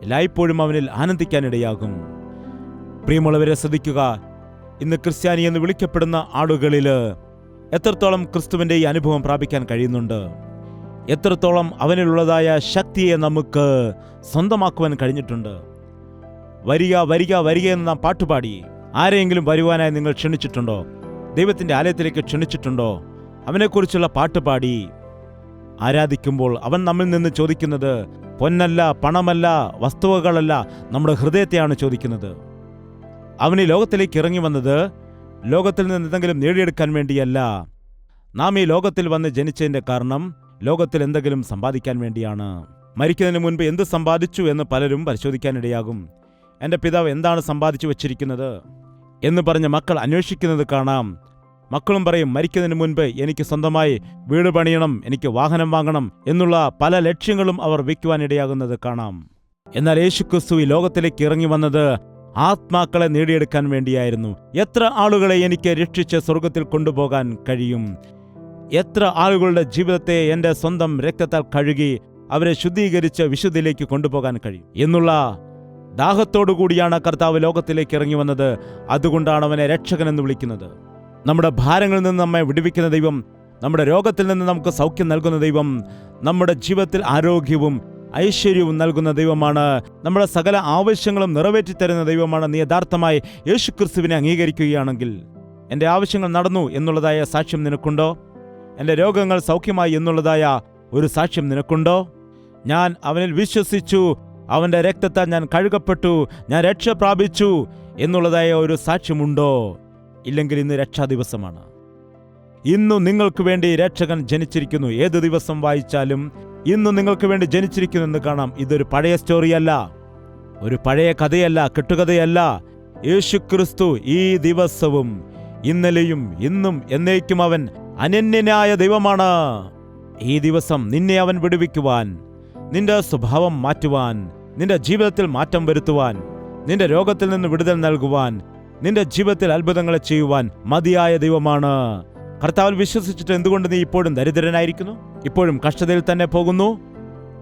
എല്ലായ്പ്പോഴും അവനിൽ ആനന്ദിക്കാനിടയാകും. പ്രിയമുള്ളവരെ, ശ്രദ്ധിക്കുക, ഇന്ന് ക്രിസ്ത്യാനി എന്ന് വിളിക്കപ്പെടുന്ന ആളുകളിൽ എത്രത്തോളം ക്രിസ്തുവിൻ്റെ ഈ അനുഭവം പ്രാപിക്കാൻ കഴിയുന്നുണ്ട്? എത്രത്തോളം അവനിലുള്ളതായ ശക്തിയെ നമുക്ക് സ്വന്തമാക്കുവാൻ കഴിഞ്ഞിട്ടുണ്ട്? വരിക വരിക വരിക എന്ന് നാം പാട്ടുപാടി ആരെയെങ്കിലും വരുവാനായി നിങ്ങൾ ക്ഷണിച്ചിട്ടുണ്ടോ? ദൈവത്തിൻ്റെ ആലയത്തിലേക്ക് ക്ഷണിച്ചിട്ടുണ്ടോ? അവനെക്കുറിച്ചുള്ള പാട്ടുപാടി ആരാധിക്കുമ്പോൾ അവൻ നമ്മിൽ നിന്ന് ചോദിക്കുന്നത് പൊന്നല്ല, പണമല്ല, വസ്തുവകളല്ല, നമ്മുടെ ഹൃദയത്തെയാണ് ചോദിക്കുന്നത്. അവൻ ഈ ലോകത്തിലേക്ക് ഇറങ്ങി വന്നത് ലോകത്തിൽ നിന്ന് എന്തെങ്കിലും നേടിയെടുക്കാൻ വേണ്ടിയല്ല. നാം ഈ ലോകത്തിൽ വന്ന് ജനിച്ചതിൻ്റെ കാരണം ലോകത്തിൽ എന്തെങ്കിലും സമ്പാദിക്കാൻ വേണ്ടിയാണ്. മരിക്കുന്നതിന് മുൻപ് എന്ത് സമ്പാദിച്ചു എന്ന് പലരും പരിശോധിക്കാനിടയാകും. എൻ്റെ പിതാവ് എന്താണ് സമ്പാദിച്ചു വച്ചിരിക്കുന്നത് എന്ന് പറഞ്ഞ് മക്കൾ അന്വേഷിക്കുന്നത് കാണാം. മക്കളും പറയും, മരിക്കുന്നതിന് മുൻപ് എനിക്ക് സ്വന്തമായി വീട് പണിയണം, എനിക്ക് വാഹനം വാങ്ങണം എന്നുള്ള പല ലക്ഷ്യങ്ങളും അവർ വയ്ക്കുവാനിടയാകുന്നത് കാണാം. എന്നാൽ യേശുക്രിസ്തു ഈ ലോകത്തിലേക്ക് ഇറങ്ങി വന്നത് ആത്മാക്കളെ നേടിയെടുക്കാൻ വേണ്ടിയായിരുന്നു. എത്ര ആളുകളെ എനിക്ക് രക്ഷിച്ച് സ്വർഗത്തിൽ കൊണ്ടുപോകാൻ കഴിയും? എത്ര ആളുകളുടെ ജീവിതത്തെ എൻ്റെ സ്വന്തം രക്തത്താൽ കഴുകി അവരെ ശുദ്ധീകരിച്ച് വിശുദ്ധിയിലേക്ക് കൊണ്ടുപോകാൻ കഴിയും എന്നുള്ള ദാഹത്തോടുകൂടിയാണ് കർത്താവ് ലോകത്തിലേക്ക് ഇറങ്ങി വന്നത്. അതുകൊണ്ടാണ് അവനെ രക്ഷകനെന്ന് വിളിക്കുന്നത്. നമ്മുടെ ഭാരങ്ങളിൽ നിന്ന് നമ്മെ വിടുവിക്കുന്ന ദൈവം, നമ്മുടെ രോഗത്തിൽ നിന്ന് നമുക്ക് സൗഖ്യം നൽകുന്ന ദൈവം, നമ്മുടെ ജീവിതത്തിൽ ആരോഗ്യവും ഐശ്വര്യവും നൽകുന്ന ദൈവമാണ്. നമ്മുടെ സകല ആവശ്യങ്ങളും നിറവേറ്റിത്തരുന്ന ദൈവമാണ്. നീ യഥാർത്ഥമായി യേശുക്രിസ്തുവിനെ അംഗീകരിക്കുകയാണെങ്കിൽ എൻ്റെ ആവശ്യങ്ങൾ നടന്നു എന്നുള്ളതായ സാക്ഷ്യം നിനക്കുണ്ടോ? എൻ്റെ രോഗങ്ങൾ സൗഖ്യമായി എന്നുള്ളതായ ഒരു സാക്ഷ്യം നിനക്കുണ്ടോ? ഞാൻ അവനിൽ വിശ്വസിച്ചു, അവൻ്റെ രക്തത്താൽ ഞാൻ കഴുകപ്പെട്ടു, ഞാൻ രക്ഷ പ്രാപിച്ചു എന്നുള്ളതായ ഒരു സാക്ഷ്യമുണ്ടോ? ഇല്ലെങ്കിൽ ഇന്ന് രക്ഷാ ദിവസമാണ്. ഇന്നു നിങ്ങൾക്ക് വേണ്ടി രക്ഷകൻ ജനിച്ചിരിക്കുന്നു. ഏത് ദിവസം വായിച്ചാലും ഇന്ന് നിങ്ങൾക്ക് വേണ്ടി ജനിച്ചിരിക്കുന്നെന്ന് കാണാം. ഇതൊരു പഴയ സ്റ്റോറിയല്ല, ഒരു പഴയ കഥയല്ല, കെട്ടുകഥയല്ല. യേശുക്രിസ്തു ഈ ദിവസവും ഇന്നലെയും ഇന്നും എന്നേക്കും അവൻ അനന്യനായ ദൈവമാണ്. ഈ ദിവസം നിന്നെ അവൻ വിടുവിക്കുവാൻ, നിന്റെ സ്വഭാവം മാറ്റുവാൻ, നിന്റെ ജീവിതത്തിൽ മാറ്റം വരുത്തുവാൻ, നിന്റെ രോഗത്തിൽ നിന്ന് വിടുതൽ നൽകുവാൻ, നിന്റെ ജീവിതത്തിൽ അത്ഭുതങ്ങളെ ചെയ്യുവാൻ മതിയായ ദൈവമാണ്. കർത്താവിൽ വിശ്വസിച്ചിട്ട് എന്തുകൊണ്ട് നീ ഇപ്പോഴും ദരിദ്രനായിരിക്കുന്നു? ഇപ്പോഴും കഷ്ടതയിൽ തന്നെ പോകുന്നു?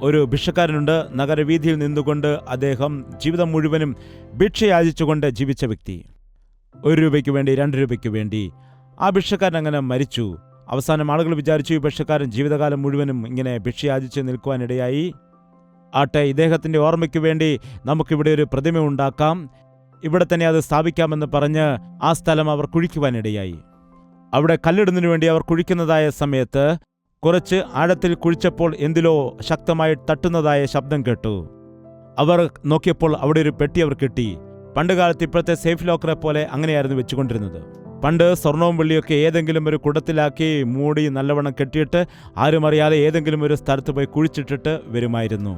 ഒരു ഭിക്ഷക്കാരനുണ്ട്, നഗരവീഥിയിൽ നിന്നുകൊണ്ട് അദ്ദേഹം ജീവിതം മുഴുവനും ഭിക്ഷ യാചിച്ചുകൊണ്ട് ജീവിച്ച വ്യക്തി. 1 രൂപയ്ക്ക് വേണ്ടി, 2 രൂപയ്ക്ക് വേണ്ടി. ആ ഭിക്ഷക്കാരൻ അങ്ങനെ മരിച്ചു. അവസാനം ആളുകൾ വിചാരിച്ചു ഈ ഭിക്ഷക്കാരൻ ജീവിതകാലം മുഴുവനും ഇങ്ങനെ ഭിക്ഷ യാചിച്ച് നിൽക്കുവാനിടയായി. ആട്ടെ, ഇദ്ദേഹത്തിൻ്റെ ഓർമ്മയ്ക്ക് വേണ്ടി നമുക്കിവിടെ ഒരു പ്രതിമ ഉണ്ടാക്കാം, ഇവിടെ തന്നെ അത് സ്ഥാപിക്കാമെന്ന് പറഞ്ഞ് ആ സ്ഥലം അവർ കുഴിക്കുവാനിടയായി. അവിടെ കല്ലിടുന്നതിനു വേണ്ടി അവർ കുഴിക്കുന്നതായ സമയത്ത് കുറച്ച് ആഴത്തിൽ കുഴിച്ചപ്പോൾ എന്തിലോ ശക്തമായി തട്ടുന്നതായ ശബ്ദം കേട്ടു. അവർ നോക്കിയപ്പോൾ അവിടെ ഒരു പെട്ടി അവർ കിട്ടി. പണ്ടുകാലത്ത് ഇപ്പോഴത്തെ സേഫ് ലോക്കറെ പോലെ അങ്ങനെയായിരുന്നു വെച്ചുകൊണ്ടിരുന്നത്. പണ്ട് സ്വർണവും വെള്ളിയൊക്കെ ഏതെങ്കിലും ഒരു കുടത്തിലാക്കി മൂടി നല്ലവണ്ണം കെട്ടിയിട്ട് ആരും അറിയാതെ ഏതെങ്കിലും ഒരു സ്ഥലത്ത് പോയി കുഴിച്ചിട്ടിട്ട് വരുമായിരുന്നു.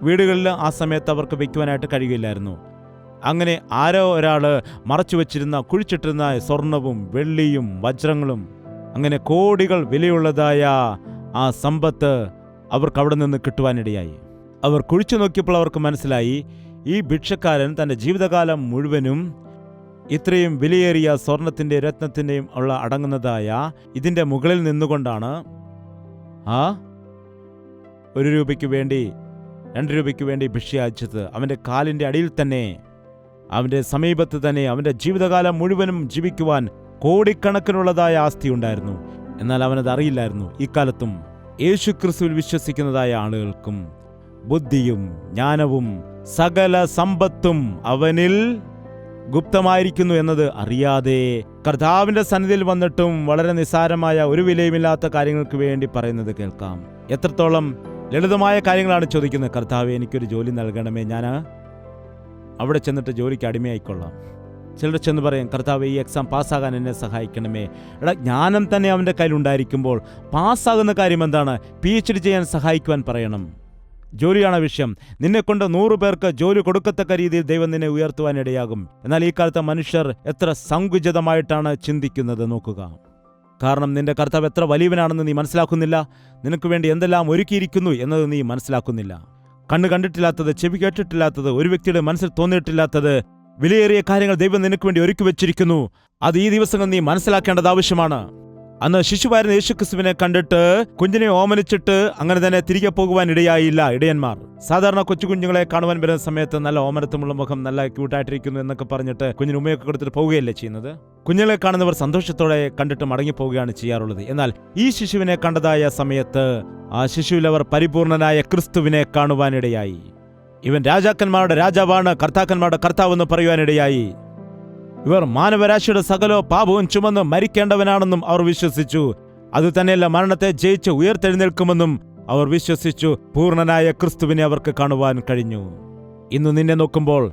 വീടുകളിൽ ആ സമയത്ത് അവർക്ക് വയ്ക്കുവാനായിട്ട് കഴിയില്ലായിരുന്നു. അങ്ങനെ ആരോ ഒരാൾ മറച്ചു വച്ചിരുന്ന കുഴിച്ചിട്ടിരുന്ന സ്വർണവും വെള്ളിയും വജ്രങ്ങളും, അങ്ങനെ കോടികൾ വിലയുള്ളതായ ആ സമ്പത്ത് അവർക്ക് അവിടെ നിന്ന് കിട്ടുവാനിടയായി. അവർ കുഴിച്ചു നോക്കിയപ്പോൾ അവർക്ക് മനസ്സിലായി, ഈ ഭിക്ഷക്കാരൻ തൻ്റെ ജീവിതകാലം മുഴുവനും ഇത്രയും വിലയേറിയ സ്വർണത്തിൻ്റെ രത്നത്തിൻ്റെയും ഉള്ള അടങ്ങുന്നതായ ഇതിൻ്റെ മുകളിൽ നിന്നുകൊണ്ടാണ് 1 രൂപയ്ക്ക് വേണ്ടി, 2 രൂപയ്ക്ക് വേണ്ടി ഭിക്ഷ യാചിച്ചത്. അവൻ്റെ കാലിൻ്റെ അടിയിൽ തന്നെ, അവൻ്റെ സമീപത്ത് തന്നെ അവൻ്റെ ജീവിതകാലം മുഴുവനും ജീവിക്കുവാൻ കോടിക്കണക്കിനുള്ളതായ ആസ്തി ഉണ്ടായിരുന്നു. എന്നാൽ അവനത് അറിയില്ലായിരുന്നു. ഇക്കാലത്തും യേശുക്രിസ്തുവിൽ വിശ്വസിക്കുന്നതായ ആളുകൾക്കും ബുദ്ധിയും ജ്ഞാനവും സകല സമ്പത്തും അവനിൽ ഗുപ്തമായിരിക്കുന്നു എന്നത് അറിയാതെ കർത്താവിൻ്റെ സന്നിധിയിൽ വന്നിട്ടും വളരെ നിസ്സാരമായ ഒരു വിലയുമില്ലാത്ത കാര്യങ്ങൾക്ക് വേണ്ടി പറയുന്നത് കേൾക്കാം. എത്രത്തോളം ലളിതമായ കാര്യങ്ങളാണ് ചോദിക്കുന്നത്. കർത്താവേ, എനിക്കൊരു ജോലി നൽകണമേ, ഞാൻ അവിടെ ചെന്നിട്ട് ജോലിക്ക് അടിമയായിക്കൊള്ളാം. ചിലർ ചെന്ന് പറയും, കർത്താവേ, ഈ എക്സാം പാസ്സാകാൻ എന്നെ സഹായിക്കണമേ. ജ്ഞാനം തന്നെ അവൻ്റെ കയ്യിലുണ്ടായിരിക്കുമ്പോൾ പാസ്സാകുന്ന കാര്യം എന്താണ്? PhD ചെയ്യാൻ സഹായിക്കുവാൻ പറയണം. ജോലിയാണ് വിഷയം. നിന്നെക്കൊണ്ട് 100 പേർക്ക് ജോലി കൊടുക്കത്തക്ക രീതിയിൽ ദൈവം നിന്നെ ഉയർത്തുവാനിടയാകും. എന്നാൽ ഈ കാലത്തെ മനുഷ്യർ എത്ര സങ്കുചിതമായിട്ടാണ് ചിന്തിക്കുന്നത് നോക്കുക. കാരണം നിന്റെ കർത്താവ് എത്ര വലിയവനാണെന്ന് നീ മനസ്സിലാക്കുന്നില്ല. നിനക്ക് വേണ്ടി എന്തെല്ലാം ഒരുക്കിയിരിക്കുന്നു എന്നത് നീ മനസ്സിലാക്കുന്നില്ല. കണ്ണ് കണ്ടിട്ടില്ലാത്തത്, ചെവി കേട്ടിട്ടില്ലാത്തത്, ഒരു വ്യക്തിയുടെ മനസ്സിൽ തോന്നിയിട്ടില്ലാത്തത് വിലയേറിയ കാര്യങ്ങൾ ദൈവം നിനക്ക് വേണ്ടി ഒരുക്കി വെച്ചിരിക്കുന്നു. അത് ഈ ദിവസങ്ങൾ നീ മനസ്സിലാക്കേണ്ടത് ആവശ്യമാണ്. അന്ന് ശിശുവായിരുന്ന യേശുക്രിസ്തുവിനെ കണ്ടിട്ട് കുഞ്ഞിനെ ഓമനിച്ചിട്ട് അങ്ങനെ തന്നെ തിരികെ പോകുവാൻ ഇടയായില്ല ഇടയന്മാർ. സാധാരണ കൊച്ചുകുഞ്ഞുങ്ങളെ കാണുവാൻ വരുന്ന സമയത്ത് നല്ല ഓമനത്തുമുള്ള മുഖം, നല്ല ക്യൂട്ടായിട്ടിരിക്കുന്നു എന്നൊക്കെ പറഞ്ഞിട്ട് കുഞ്ഞിന് ഉമ്മയൊക്കെ കൊടുത്തിട്ട് പോവുകയല്ലേ ചെയ്യുന്നത്. കുഞ്ഞുങ്ങളെ കാണുന്നവർ സന്തോഷത്തോടെ കണ്ടിട്ട് മടങ്ങിപ്പോവുകയാണ് ചെയ്യാറുള്ളത്. എന്നാൽ ഈ ശിശുവിനെ കണ്ടതായ സമയത്ത് ആ ശിശുവിൽ അവർ പരിപൂർണനായ ക്രിസ്തുവിനെ കാണുവാനിടയായി. ഇവൻ രാജാക്കന്മാരുടെ രാജാവാണ്, കർത്താക്കന്മാരുടെ കർത്താവെന്ന് പറയുവാനിടയായി. ഇവർ മാനവരാശിയുടെ സകല പാപവും ചുമന്ന് മരിക്കേണ്ടവനാണെന്നും അവർ വിശ്വസിച്ചു. അതുതന്നെയല്ല, മരണത്തെ ജയിച്ച് ഉയർത്തെഴുന്നേൽക്കുമെന്നും അവർ വിശ്വസിച്ചു. പൂർണ്ണനായ ക്രിസ്തുവിനെ അവർക്ക് കാണുവാൻ കഴിഞ്ഞു. ഇന്ന് നിന്നെ നോക്കുമ്പോൾ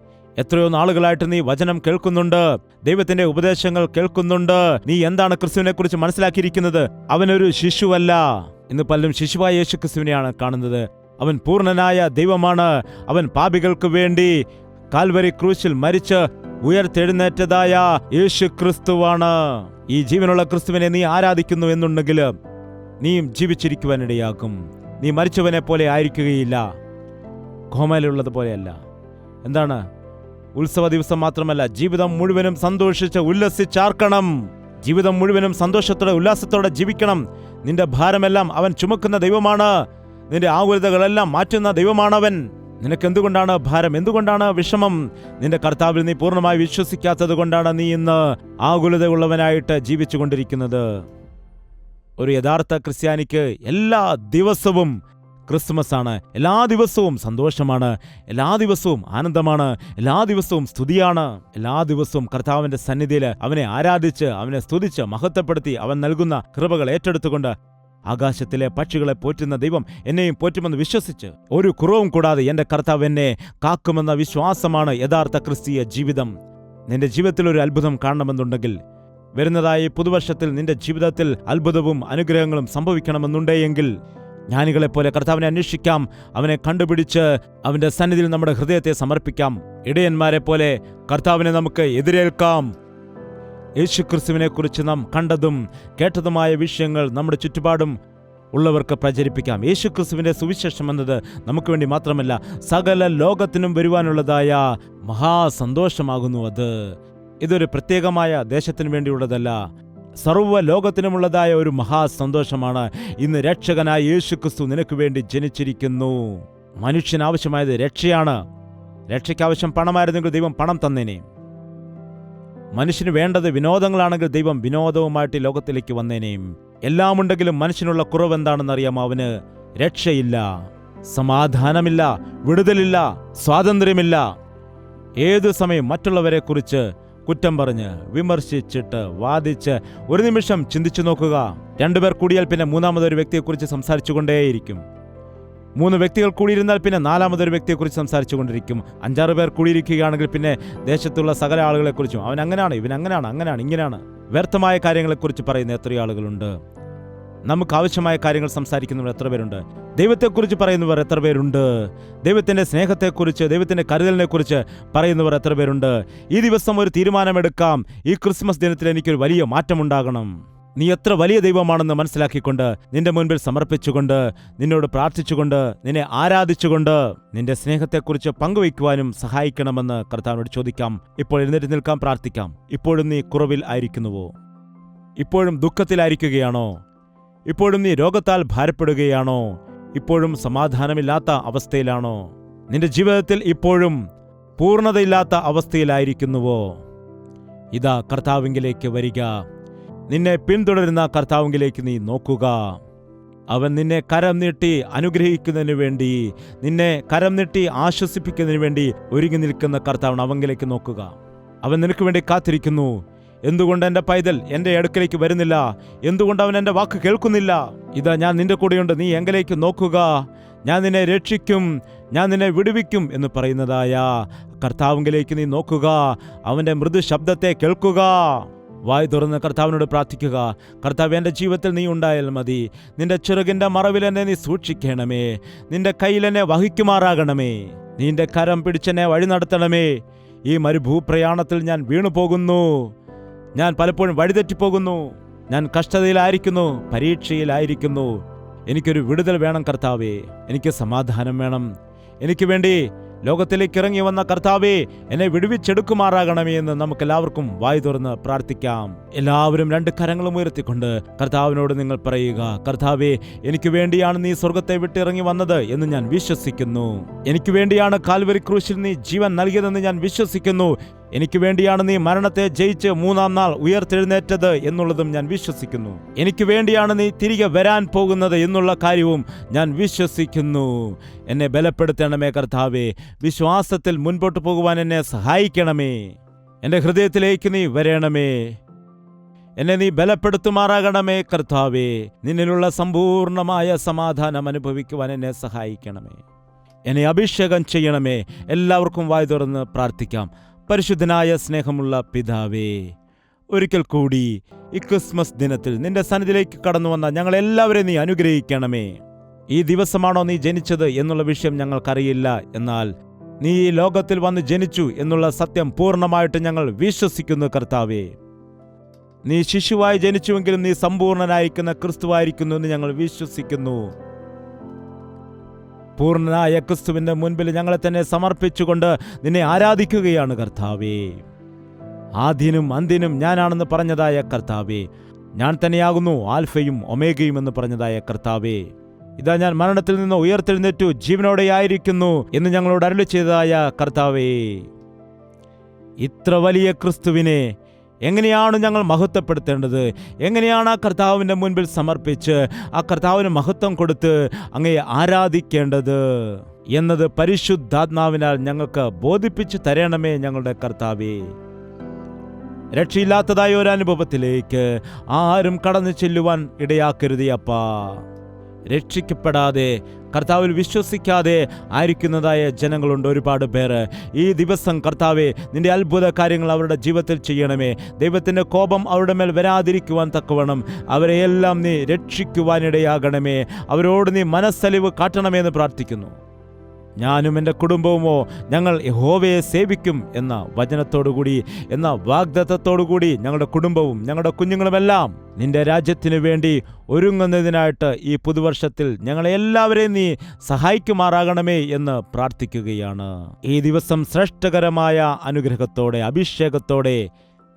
എത്രയോ നാളുകളായിട്ട് നീ വചനം കേൾക്കുന്നുണ്ട്, ദൈവത്തിന്റെ ഉപദേശങ്ങൾ കേൾക്കുന്നുണ്ട്. നീ എന്താണ് ക്രിസ്തുവിനെ കുറിച്ച് മനസ്സിലാക്കിയിരിക്കുന്നത്? അവനൊരു ശിശുവല്ല. ഇന്ന് പലരും ശിശുവായ യേശു ക്രിസ്തുവിനെയാണ് കാണുന്നത്. അവൻ പൂർണ്ണനായ ദൈവമാണ്. അവൻ പാപികൾക്ക് വേണ്ടി കാൽവരി ക്രൂശിൽ മരിച്ച് ഉയർത്തെഴുന്നേറ്റതായ യേശു ക്രിസ്തുവാണ്. ഈ ജീവനുള്ള ക്രിസ്തുവിനെ നീ ആരാധിക്കുന്നു എന്നുണ്ടെങ്കിൽ നീയും ജീവിച്ചിരിക്കുവാനിടയാക്കും. നീ മരിച്ചവനെ പോലെ ആയിരിക്കുകയില്ല, കോമയിലുള്ളത് പോലെയല്ല. എന്താണ്? ഉത്സവ ദിവസം മാത്രമല്ല, ജീവിതം മുഴുവനും സന്തോഷിച്ച് ഉല്ലസിച്ചാർക്കണം. ജീവിതം മുഴുവനും സന്തോഷത്തോടെ ഉല്ലാസത്തോടെ ജീവിക്കണം. നിന്റെ ഭാരമെല്ലാം അവൻ ചുമക്കുന്ന ദൈവമാണ്. നിന്റെ ആകുലതകളെല്ലാം മാറ്റുന്ന ദൈവമാണവൻ. നിനക്കെന്തുകൊണ്ടാണ് ഭാരം? എന്തുകൊണ്ടാണ് വിഷമം? നിന്റെ കർത്താവിൽ നീ പൂർണ്ണമായി വിശ്വസിക്കാത്തത് കൊണ്ടാണ് നീ ഇന്ന് ആകുലതയുള്ളവനായിട്ട് ജീവിച്ചുകൊണ്ടിരിക്കുന്നത്. ഒരു യഥാർത്ഥ ക്രിസ്ത്യാനിക്ക് എല്ലാ ദിവസവും ക്രിസ്മസ് ആണ്. എല്ലാ ദിവസവും സന്തോഷമാണ്. എല്ലാ ദിവസവും ആനന്ദമാണ്. എല്ലാ ദിവസവും സ്തുതിയാണ്. എല്ലാ ദിവസവും കർത്താവിന്റെ സന്നിധിയിൽ അവനെ ആരാധിച്ച്, അവനെ സ്തുതിച്ച്, മഹത്വപ്പെടുത്തി, അവൻ നൽകുന്ന കൃപകൾ ഏറ്റെടുത്തുകൊണ്ട് ആകാശത്തിലെ പക്ഷികളെ പോറ്റുന്ന ദൈവം എന്നെയും പോറ്റുമെന്ന് വിശ്വസിച്ച് ഒരു കുറവും കൂടാതെ എന്റെ കർത്താവ് എന്നെ കാക്കുമെന്ന വിശ്വാസമാണ് യഥാർത്ഥ ക്രിസ്തീയ ജീവിതം. നിന്റെ ജീവിതത്തിൽ ഒരു അത്ഭുതം കാണണമെന്നുണ്ടെങ്കിൽ, വരുന്നതായി പുതുവർഷത്തിൽ നിന്റെ ജീവിതത്തിൽ അത്ഭുതവും അനുഗ്രഹങ്ങളും സംഭവിക്കണമെന്നുണ്ടെങ്കിൽ, ജ്ഞാനികളെപ്പോലെ കർത്താവിനെ അന്വേഷിക്കാം. അവനെ കണ്ടുപിടിച്ച് അവന്റെ സന്നിധിയിൽ നമ്മുടെ ഹൃദയത്തെ സമർപ്പിക്കാം. ഇടയന്മാരെ പോലെ കർത്താവിനെ നമുക്ക് എതിരേൽക്കാം. യേശുക്രിസ്തുവിനെ കുറിച്ച് നാം കണ്ടതും കേട്ടതുമായ വിഷയങ്ങൾ നമ്മുടെ ചുറ്റുപാടും ഉള്ളവർക്ക് പ്രചരിപ്പിക്കാം. യേശുക്രിസ്തുവിന്റെ സുവിശേഷം എന്നത് നമുക്ക് വേണ്ടി മാത്രമല്ല, സകല ലോകത്തിനും വരുവാനുള്ളതായ മഹാസന്തോഷമാകുന്നു അത്. ഇതൊരു പ്രത്യേകമായ ദേശത്തിനു വേണ്ടിയുള്ളതല്ല, സർവ്വ ലോകത്തിനുമുള്ളതായ ഒരു മഹാസന്തോഷമാണ്. ഇന്ന് രക്ഷകനായ യേശുക്രിസ്തു നിനക്ക് വേണ്ടി ജനിച്ചിരിക്കുന്നു. മനുഷ്യനാവശ്യമായത് രക്ഷയാണ്. രക്ഷയ്ക്കാവശ്യം പണമായിരുന്നെങ്കിൽ ദൈവം പണം തന്നേനെ. മനുഷ്യന് വേണ്ടത് വിനോദങ്ങളാണെങ്കിൽ ദൈവം വിനോദവുമായിട്ട് ലോകത്തിലേക്ക് വന്നേനേയും. എല്ലാം ഉണ്ടെങ്കിലും മനുഷ്യനുള്ള കുറവ് എന്താണെന്നറിയാമോ? അവന് രക്ഷയില്ല, സമാധാനമില്ല, വിടുതലില്ല, സ്വാതന്ത്ര്യമില്ല. ഏതു സമയം മറ്റുള്ളവരെ കുറിച്ച് കുറ്റം പറഞ്ഞ് വിമർശിച്ചിട്ട് വാദിച്ച് ഒരു നിമിഷം ചിന്തിച്ചു നോക്കുക. രണ്ടുപേർ കൂടിയാൽ പിന്നെ മൂന്നാമതൊരു വ്യക്തിയെക്കുറിച്ച് സംസാരിച്ചുകൊണ്ടേയിരിക്കും. 3 വ്യക്തികൾ കൂടിയിരുന്നാൽ പിന്നെ 4മതൊരു വ്യക്തിയെക്കുറിച്ച് സംസാരിച്ചുകൊണ്ടിരിക്കും. 5-6 പേർ കൂടിയിരിക്കുകയാണെങ്കിൽ പിന്നെ ദേശത്തുള്ള സകല ആളുകളെക്കുറിച്ചും അവൻ അങ്ങനെയാണ്, ഇവൻ അങ്ങനെയാണ്, അങ്ങനെയാണ്, ഇങ്ങനെയാണ് വ്യർത്ഥമായ കാര്യങ്ങളെക്കുറിച്ച് പറയുന്ന എത്രയോ ആളുകളുണ്ട്. നമുക്ക് ആവശ്യമായ കാര്യങ്ങൾ സംസാരിക്കുന്നവർ എത്ര പേരുണ്ട്? ദൈവത്തെക്കുറിച്ച് പറയുന്നവർ എത്ര പേരുണ്ട്? ദൈവത്തിന്റെ സ്നേഹത്തെക്കുറിച്ച്, ദൈവത്തിന്റെ കരുതലിനെക്കുറിച്ച് പറയുന്നവർ എത്ര പേരുണ്ട്? ഈ ദിവസം ഒരു തീരുമാനമെടുക്കാം. ഈ ക്രിസ്മസ് ദിനത്തിൽ എനിക്കൊരു വലിയ മാറ്റമുണ്ടാകണം. നീ എത്ര വലിയ ദൈവമാണെന്ന് മനസ്സിലാക്കിക്കൊണ്ട്, നിന്റെ മുൻപിൽ സമർപ്പിച്ചുകൊണ്ട്, നിന്നോട് പ്രാർത്ഥിച്ചുകൊണ്ട്, നിന്നെ ആരാധിച്ചുകൊണ്ട് നിന്റെ സ്നേഹത്തെക്കുറിച്ച് പങ്കുവയ്ക്കുവാനും സഹായിക്കണമെന്ന് കർത്താവിനോട് ചോദിക്കാം. ഇപ്പോൾ എഴുന്നേറ്റ് നിൽക്കാം, പ്രാർത്ഥിക്കാം. ഇപ്പോഴും നീ കുറവിൽ ആയിരിക്കുന്നുവോ? ഇപ്പോഴും ദുഃഖത്തിലായിരിക്കുകയാണോ? ഇപ്പോഴും നീ രോഗത്താൽ ഭാരപ്പെടുകയാണോ? ഇപ്പോഴും സമാധാനമില്ലാത്ത അവസ്ഥയിലാണോ? നിന്റെ ജീവിതത്തിൽ ഇപ്പോഴും പൂർണ്ണതയില്ലാത്ത അവസ്ഥയിലായിരിക്കുന്നുവോ? ഇതാ കർത്താവിങ്കിലേക്ക് വരിക. നിന്നെ പിന്തുടരുന്ന കർത്താവിങ്കിലേക്ക് നീ നോക്കുക. അവൻ നിന്നെ കരം നീട്ടി അനുഗ്രഹിക്കുന്നതിനു വേണ്ടി, നിന്നെ കരം നീട്ടി ആശ്വസിപ്പിക്കുന്നതിനു വേണ്ടി ഒരുങ്ങി നിൽക്കുന്ന കർത്താവാണ്. അവങ്കിലേക്ക് നോക്കുക. അവൻ നിനക്ക് വേണ്ടി കാത്തിരിക്കുന്നു. എന്തുകൊണ്ട് എൻ്റെ പൈതൽ എൻ്റെ അടുക്കലേക്ക് വരുന്നില്ല? എന്തുകൊണ്ട് അവൻ എൻ്റെ വാക്ക് കേൾക്കുന്നില്ല? ഇതാ ഞാൻ നിന്റെ കൂടെയുണ്ട്, നീ എങ്കിലേക്ക് നോക്കുക, ഞാൻ നിന്നെ രക്ഷിക്കും, ഞാൻ നിന്നെ വിടുവിക്കും എന്ന് പറയുന്നതായ കർത്താവിങ്കിലേക്ക് നീ നോക്കുക. അവൻ്റെ മൃദു ശബ്ദത്തെ കേൾക്കുക. വായ് തുറന്ന് കർത്താവിനോട് പ്രാർത്ഥിക്കുക. കർത്താവ്, എൻ്റെ ജീവിതത്തിൽ നീ ഉണ്ടായാൽ മതി. നിന്റെ ചിറകിൻ്റെ മറവിൽ എന്നെ നീ സൂക്ഷിക്കണമേ. നിന്റെ കയ്യിൽ എന്നെ വഹിക്കുമാറാകണമേ. നിന്റെ കരം പിടിച്ചെന്നെ വഴി നടത്തണമേ. ഈ മരുഭൂപ്രയാണത്തിൽ ഞാൻ വീണുപോകുന്നു. ഞാൻ പലപ്പോഴും വഴിതെറ്റിപ്പോകുന്നു. ഞാൻ കഷ്ടതയിലായിരിക്കുന്നു, പരീക്ഷയിലായിരിക്കുന്നു. എനിക്കൊരു വിടുതൽ വേണം കർത്താവേ. എനിക്ക് സമാധാനം വേണം. എനിക്ക് വേണ്ടി ലോകത്തിലേക്ക് ഇറങ്ങി വന്ന കർത്താവേ, എന്നെ വിടുവിച്ചെടുക്കുമാറാകണമേ എന്ന് നമുക്കെല്ലാവർക്കും വായു തുറന്ന് പ്രാർത്ഥിക്കാം. എല്ലാവരും 2 കരങ്ങളും ഉയർത്തിക്കൊണ്ട് കർത്താവിനോട് നിങ്ങൾ പറയുക, കർത്താവേ, എനിക്ക് വേണ്ടിയാണ് നീ സ്വർഗത്തെ വിട്ടിറങ്ങി വന്നത് എന്ന് ഞാൻ വിശ്വസിക്കുന്നു. എനിക്ക് വേണ്ടിയാണ് കാൽവരി ക്രൂശിൽ നീ ജീവൻ നൽകിയതെന്ന് ഞാൻ വിശ്വസിക്കുന്നു. എനിക്ക് വേണ്ടിയാണ് നീ മരണത്തെ ജയിച്ച് 3-ാം നാൾ ഉയർത്തെഴുന്നേറ്റത് എന്നുള്ളതും ഞാൻ വിശ്വസിക്കുന്നു. എനിക്ക് വേണ്ടിയാണ് നീ തിരികെ വരാൻ പോകുന്നത് എന്നുള്ള കാര്യവും ഞാൻ വിശ്വസിക്കുന്നു. എന്നെ ബലപ്പെടുത്തണമേ കർത്താവേ. വിശ്വാസത്തിൽ മുൻപോട്ട് പോകുവാൻ എന്നെ സഹായിക്കണമേ. എൻ്റെ ഹൃദയത്തിലേക്ക് നീ വരണമേ. എന്നെ നീ ബലപ്പെടുത്തുമാറാകണമേ കർത്താവേ. നിന്നിലുള്ള സമ്പൂർണമായ സമാധാനം അനുഭവിക്കുവാൻ എന്നെ സഹായിക്കണമേ. എന്നെ അഭിഷേകം ചെയ്യണമേ. എല്ലാവർക്കും വായ് തുറന്ന് പ്രാർത്ഥിക്കാം. പരിശുദ്ധനായ സ്നേഹമുള്ള പിതാവേ, ഒരിക്കൽ കൂടി ഈ ക്രിസ്മസ് ദിനത്തിൽ നിന്റെ സന്നിധിയിലേക്ക് കടന്നു വന്ന ഞങ്ങളെല്ലാവരെയും നീ അനുഗ്രഹിക്കണമേ. ഈ ദിവസമാണോ നീ ജനിച്ചത് എന്നുള്ള വിഷയം ഞങ്ങൾക്കറിയില്ല. എന്നാൽ നീ ഈ ലോകത്തിൽ വന്ന് ജനിച്ചു എന്നുള്ള സത്യം പൂർണ്ണമായിട്ട് ഞങ്ങൾ വിശ്വസിക്കുന്നു കർത്താവേ. നീ ശിശുവായി ജനിച്ചുവെങ്കിലും നീ സമ്പൂർണനായിരിക്കുന്ന ക്രിസ്തുവായിരിക്കുന്നു എന്ന് ഞങ്ങൾ വിശ്വസിക്കുന്നു. പൂർണ്ണനായ ക്രിസ്തുവിന്റെ മുൻപിൽ ഞങ്ങളെ തന്നെ സമർപ്പിച്ചുകൊണ്ട് നിന്നെ ആരാധിക്കുകയാണ് കർത്താവേ. ആദ്യനും അന്ത്യനും ഞാനാണെന്ന് പറഞ്ഞതായ കർത്താവേ, ഞാൻ തന്നെയാകുന്നു ആൽഫയും ഒമേഗയും എന്ന് പറഞ്ഞതായ കർത്താവേ, ഇതാ ഞാൻ മരണത്തിൽ നിന്ന് ഉയർത്തെഴുന്നേറ്റു ജീവനോടെയായിരിക്കുന്നു എന്ന് ഞങ്ങളോട് അരുളി ചെയ്തതായ കർത്താവേ, ഇത്ര വലിയ ക്രിസ്തുവിനെ എങ്ങനെയാണ് ഞങ്ങൾ മഹത്വപ്പെടുത്തേണ്ടത്? എങ്ങനെയാണ് ആ കർത്താവിൻ്റെ മുൻപിൽ സമർപ്പിച്ച് ആ കർത്താവിന് മഹത്വം കൊടുത്ത് അങ്ങയെ ആരാധിക്കേണ്ടത് എന്നത് പരിശുദ്ധാത്മാവിനാൽ ഞങ്ങൾക്ക് ബോധിപ്പിച്ചു തരണമേ ഞങ്ങളുടെ കർത്താവേ. രക്ഷയില്ലാത്തതായ ഒരു അനുഭവത്തിലേക്ക് ആരും കടന്നു ചെല്ലുവാൻ ഇടയാക്കരുതേ അപ്പാ. രക്ഷിക്കപ്പെടാതെ കർത്താവിൽ വിശ്വസിക്കാതെ ആയിരിക്കുന്നതായ ജനങ്ങളുണ്ട് ഒരുപാട് പേര്. ഈ ദിവസം കർത്താവെ നിന്റെ അത്ഭുത കാര്യങ്ങൾ അവരുടെ ജീവിതത്തിൽ ചെയ്യണമേ. ദൈവത്തിൻ്റെ കോപം അവരുടെ മേൽ വരാതിരിക്കുവാൻ തക്കവണ്ണം അവരെയെല്ലാം നീ രക്ഷിക്കുവാനിടയാകണമേ. അവരോട് നീ മനസ്സലിവ് കാട്ടണമെന്ന് പ്രാർത്ഥിക്കുന്നു. ഞാനും എൻ്റെ കുടുംബവുമോ ഞങ്ങൾ യഹോവയെ സേവിക്കും എന്ന വചനത്തോടുകൂടി, എന്ന വാഗ്ദത്തത്തോടുകൂടി ഞങ്ങളുടെ കുടുംബവും ഞങ്ങളുടെ കുഞ്ഞുങ്ങളുമെല്ലാം നിന്റെ രാജ്യത്തിനു വേണ്ടി ഒരുങ്ങുന്നതിനായിട്ട് ഈ പുതുവർഷത്തിൽ ഞങ്ങളെ എല്ലാവരെയും നീ സഹായിക്കുമാറാകണമേ എന്ന് പ്രാർത്ഥിക്കുകയാണ്. ഈ ദിവസം ശ്രേഷ്ഠകരമായ അനുഗ്രഹത്തോടെ അഭിഷേകത്തോടെ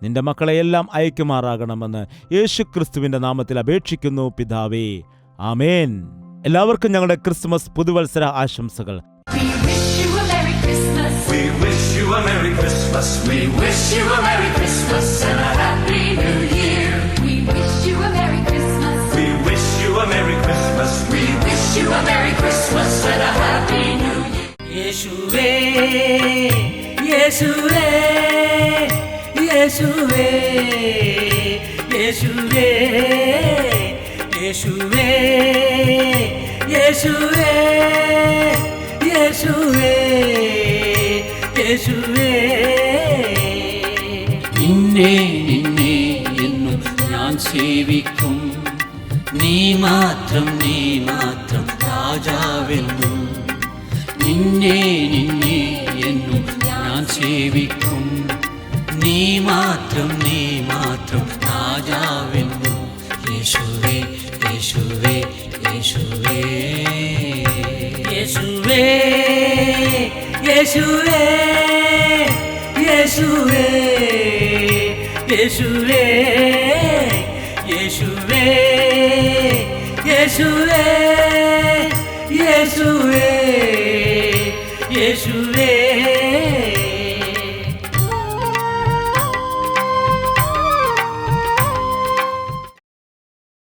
നിന്റെ മക്കളെയെല്ലാം അയക്കുമാറാകണമെന്ന് യേശുക്രിസ്തുവിൻ്റെ നാമത്തിൽ അപേക്ഷിക്കുന്നു പിതാവേ. ആമേൻ. എല്ലാവർക്കും ഞങ്ങളുടെ ക്രിസ്മസ് പുതുവത്സര ആശംസകൾ. We wish you a Merry Christmas. We wish you a Merry Christmas. We wish you a Merry Christmas and a Happy New Year. We wish you a Merry Christmas. We wish you a Merry Christmas. We wish you a Merry Christmas and a Happy New Year. യേശുവേ യേശുവേ യേശുവേ യേശുവേ യേശുവേ യേശുവേ യേശുവേ യേശുവേ നിന്നെ നിന്നെ എന്നും ഞാൻ സേവിക്കും. നീ മാത്രം രാജാവെന്നും. നിന്നെ നിന്നെ എന്നും ഞാൻ സേവിക്കും. നീ മാത്രം രാജാവെന്നും. യേശുവേ യേശുവേ യേശുവേ യേശുവേ യേശുവേ യേശുവേ യേശുവേ യേശുവേ യേശുവേ യേശുവേ യേശുവേ